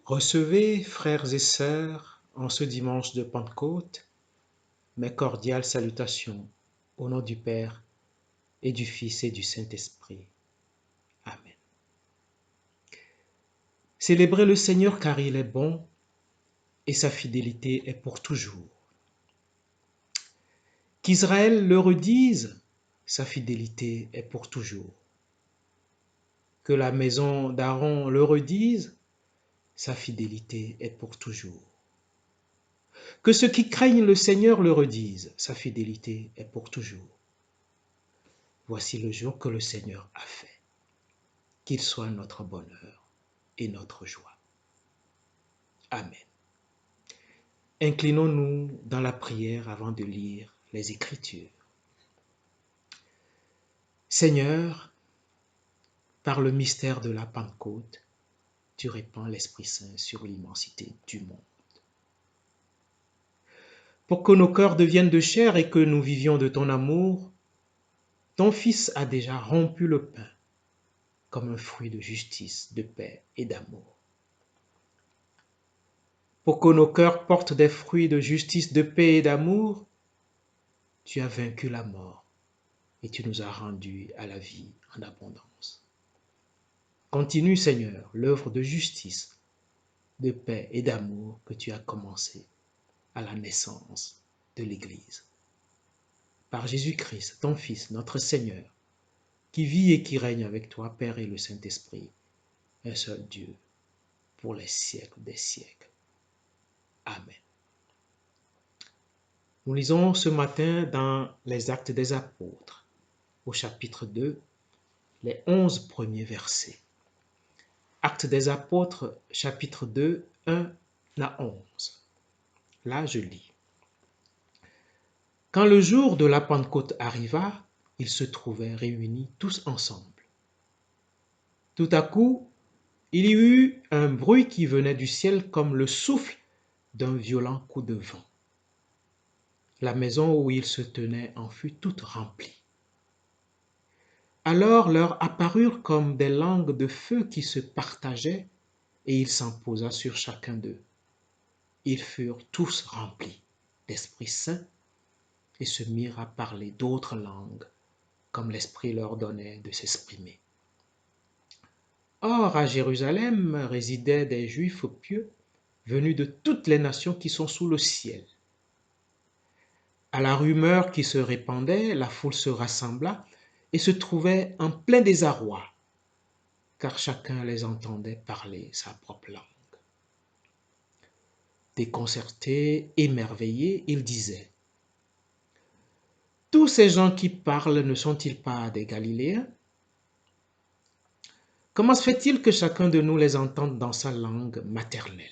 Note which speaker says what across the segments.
Speaker 1: Recevez, frères et sœurs, en ce dimanche de Pentecôte, mes cordiales salutations au nom du Père et du Fils et du Saint-Esprit. Amen. Célébrez le Seigneur car il est bon et sa fidélité est pour toujours. Qu'Israël le redise, sa fidélité est pour toujours. Que la maison d'Aaron le redise, sa fidélité est pour toujours. Que ceux qui craignent le Seigneur le redisent, sa fidélité est pour toujours. Voici le jour que le Seigneur a fait. Qu'il soit notre bonheur et notre joie. Amen. Inclinons-nous dans la prière avant de lire les Écritures. Seigneur, par le mystère de la Pentecôte, tu répands l'Esprit Saint sur l'immensité du monde. Pour que nos cœurs deviennent de chair et que nous vivions de ton amour, ton Fils a déjà rompu le pain comme un fruit de justice, de paix et d'amour. Pour que nos cœurs portent des fruits de justice, de paix et d'amour, tu as vaincu la mort et tu nous as rendus à la vie en abondance. Continue, Seigneur, l'œuvre de justice, de paix et d'amour que tu as commencée à la naissance de l'Église. Par Jésus-Christ, ton Fils, notre Seigneur, qui vit et qui règne avec toi, Père et le Saint-Esprit, un seul Dieu, pour les siècles des siècles. Amen. Nous lisons ce matin dans les Actes des Apôtres, au chapitre 2, les 11 premiers versets. Actes des Apôtres, chapitre 2, 1 à 11. Là, je lis. Quand le jour de la Pentecôte arriva, ils se trouvaient réunis tous ensemble. Tout à coup, il y eut un bruit qui venait du ciel comme le souffle d'un violent coup de vent. La maison où ils se tenaient en fut toute remplie. Alors leur apparurent comme des langues de feu qui se partageaient, et il s'en posa sur chacun d'eux. Ils furent tous remplis d'Esprit Saint et se mirent à parler d'autres langues, comme l'Esprit leur donnait de s'exprimer. Or, à Jérusalem résidaient des Juifs pieux, venus de toutes les nations qui sont sous le ciel. À la rumeur qui se répandait, la foule se rassembla et se trouvait en plein désarroi, car chacun les entendait parler sa propre langue. Déconcertés, émerveillés, ils disaient: tous ces gens qui parlent ne sont-ils pas des Galiléens? Comment se fait-il que chacun de nous les entende dans sa langue maternelle?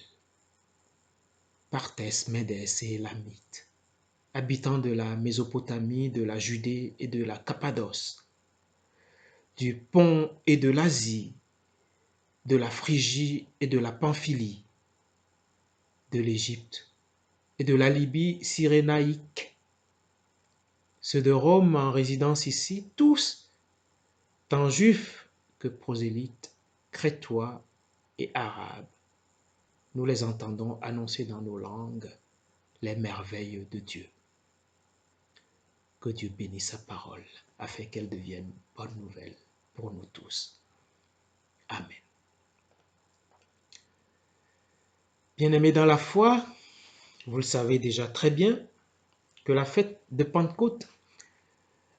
Speaker 1: Partès, Médès et Élamite, habitants de la Mésopotamie, de la Judée et de la Cappadoce, du Pont et de l'Asie, de la Phrygie et de la Pamphylie, de l'Égypte et de la Libye cyrénaïque, ceux de Rome en résidence ici, tous, tant juifs que prosélytes, crétois et arabes, nous les entendons annoncer dans nos langues les merveilles de Dieu. Que Dieu bénisse sa parole afin qu'elle devienne bonne nouvelle pour nous tous. Amen. Bien-aimés dans la foi, vous le savez déjà très bien que la fête de Pentecôte,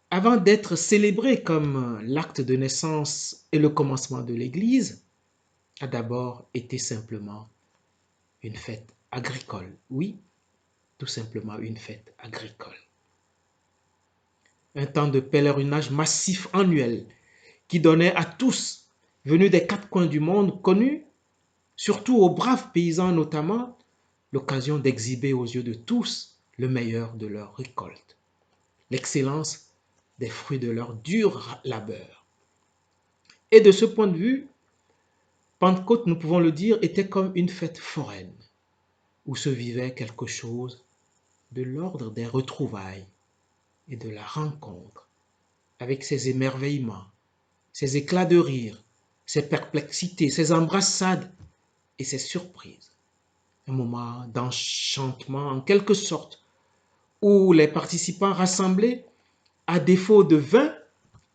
Speaker 1: avant d'être célébrée comme l'acte de naissance et le commencement de l'Église, a d'abord été simplement une fête agricole. Oui, tout simplement une fête agricole. Un temps de pèlerinage massif annuel qui donnait à tous, venus des quatre coins du monde connus, surtout aux braves paysans notamment, l'occasion d'exhiber aux yeux de tous le meilleur de leur récolte, l'excellence des fruits de leur dur labeur. Et de ce point de vue, Pentecôte, nous pouvons le dire, était comme une fête foraine, où se vivait quelque chose de l'ordre des retrouvailles et de la rencontre, avec ses émerveillements, ses éclats de rire, ses perplexités, ses embrassades et ses surprises. Un moment d'enchantement en quelque sorte, où les participants rassemblés, à défaut de vin,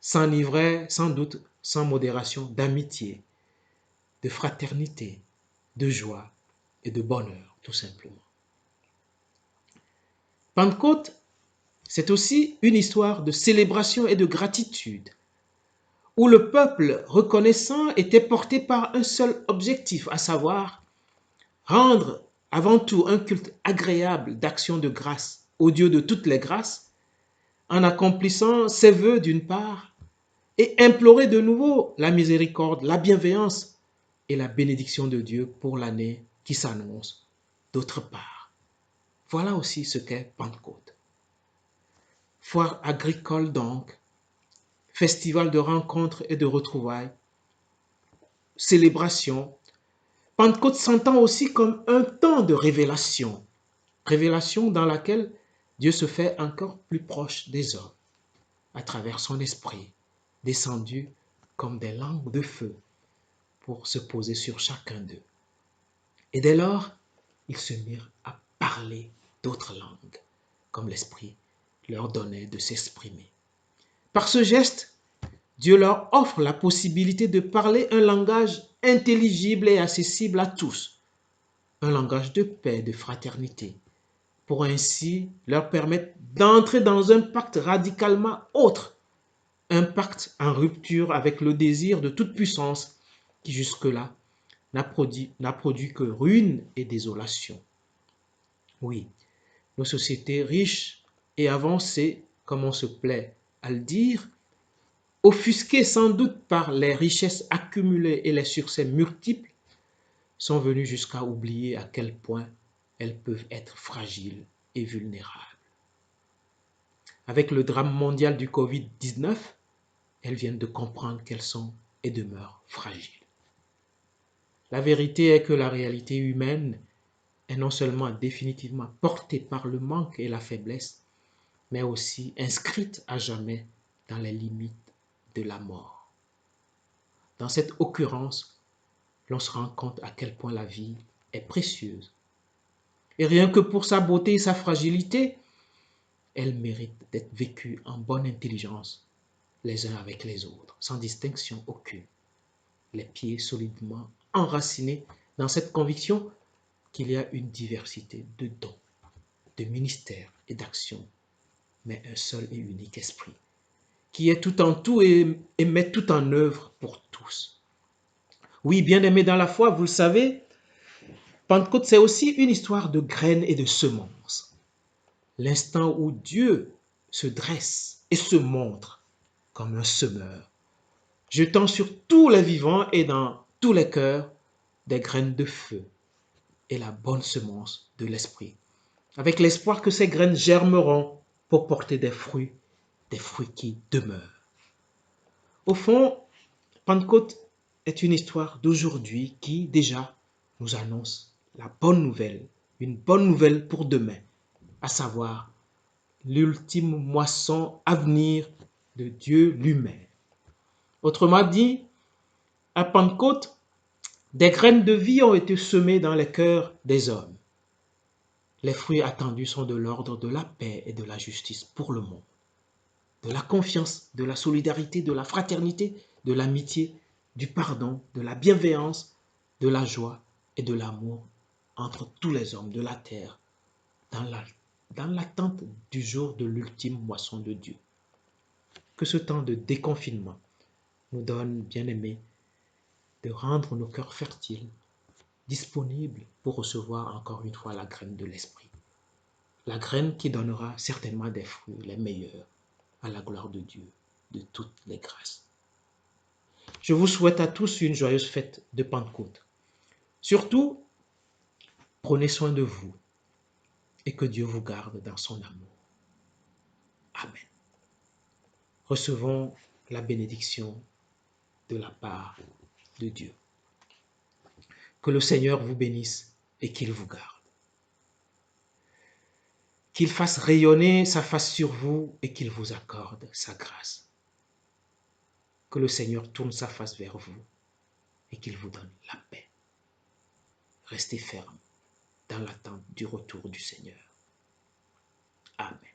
Speaker 1: s'enivraient sans doute sans modération d'amitié, de fraternité, de joie et de bonheur, tout simplement. Pentecôte, c'est aussi une histoire de célébration et de gratitude, où le peuple reconnaissant était porté par un seul objectif, à savoir rendre avant tout un culte agréable d'action de grâce au Dieu de toutes les grâces, en accomplissant ses vœux d'une part, et implorer de nouveau la miséricorde, la bienveillance et la bénédiction de Dieu pour l'année qui s'annonce d'autre part. Voilà aussi ce qu'est Pentecôte. Foire agricole donc, festival de rencontres et de retrouvailles, célébration. Pentecôte s'entend aussi comme un temps de révélation, révélation dans laquelle Dieu se fait encore plus proche des hommes à travers son esprit, descendu comme des langues de feu pour se poser sur chacun d'eux. Et dès lors, ils se mirent à parler d'autres langues, comme l'Esprit leur donnait de s'exprimer. Par ce geste, Dieu leur offre la possibilité de parler un langage intelligible et accessible à tous, un langage de paix, de fraternité, pour ainsi leur permettre d'entrer dans un pacte radicalement autre, un pacte en rupture avec le désir de toute puissance qui jusque-là n'a produit que ruine et désolation. Oui, nos sociétés riches et avancées, comme on se plaît à le dire, offusquées sans doute par les richesses accumulées et les succès multiples, sont venues jusqu'à oublier à quel point elles peuvent être fragiles et vulnérables. Avec le drame mondial du Covid-19, elles viennent de comprendre qu'elles sont et demeurent fragiles. La vérité est que la réalité humaine est non seulement définitivement portée par le manque et la faiblesse, mais aussi inscrite à jamais dans les limites de la mort. Dans cette occurrence, l'on se rend compte à quel point la vie est précieuse. Et rien que pour sa beauté et sa fragilité, elle mérite d'être vécue en bonne intelligence les uns avec les autres, sans distinction aucune, les pieds solidement enracinés dans cette conviction qu'il y a une diversité de dons, de ministères et d'actions, mais un seul et unique esprit, qui est tout en tout et met tout en œuvre pour tous. Oui, bien-aimés dans la foi, vous le savez, Pentecôte, c'est aussi une histoire de graines et de semences. L'instant où Dieu se dresse et se montre comme un semeur, jetant sur tous les vivants et dans tous les cœurs des graines de feu et la bonne semence de l'esprit, avec l'espoir que ces graines germeront pour porter des fruits qui demeurent. Au fond, Pentecôte est une histoire d'aujourd'hui qui déjà nous annonce la bonne nouvelle, une bonne nouvelle pour demain, à savoir l'ultime moisson à venir de Dieu lui-même. Autrement dit, à Pentecôte, des graines de vie ont été semées dans les cœurs des hommes. Les fruits attendus sont de l'ordre de la paix et de la justice pour le monde, de la confiance, de la solidarité, de la fraternité, de l'amitié, du pardon, de la bienveillance, de la joie et de l'amour entre tous les hommes de la terre, dans l'attente du jour de l'ultime moisson de Dieu. Que ce temps de déconfinement nous donne, bien-aimés, de rendre nos cœurs fertiles, disponibles pour recevoir encore une fois la graine de l'Esprit. La graine qui donnera certainement des fruits les meilleurs à la gloire de Dieu, de toutes les grâces. Je vous souhaite à tous une joyeuse fête de Pentecôte. Surtout, prenez soin de vous et que Dieu vous garde dans son amour. Amen. Recevons la bénédiction de la part de Dieu. Que le Seigneur vous bénisse et qu'il vous garde. Qu'il fasse rayonner sa face sur vous et qu'il vous accorde sa grâce. Que le Seigneur tourne sa face vers vous et qu'il vous donne la paix. restez fermes dans l'attente du retour du Seigneur. Amen.